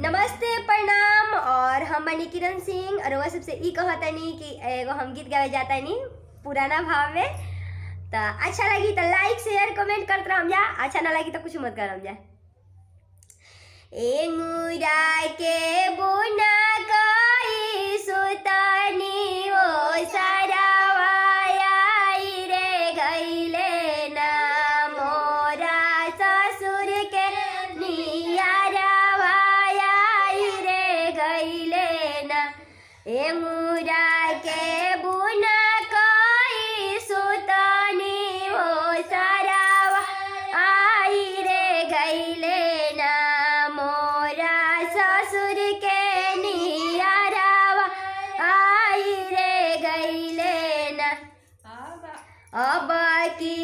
नमस्ते प्रणाम। और हम बनी किरण सिंह और वह सबसे ई कहतनी कि एगो हम गीत गावे जातानी पुराना भाव में। तो अच्छा लगी तो लाइक शेयर कमेंट करते रहम जा, अच्छा ना लगी तो कुछ मत करम जा। ए मुरा के बुना कई सुतनी ओ सरवाया रे गईले ना मोरा ससुर के नियरवाया रे गईले ना। ए मुरा के बुना कई सुतनी ओ सरवा आई रे गईले ना मोरा ससुर के नियरवा आई रे गईले ना। अब की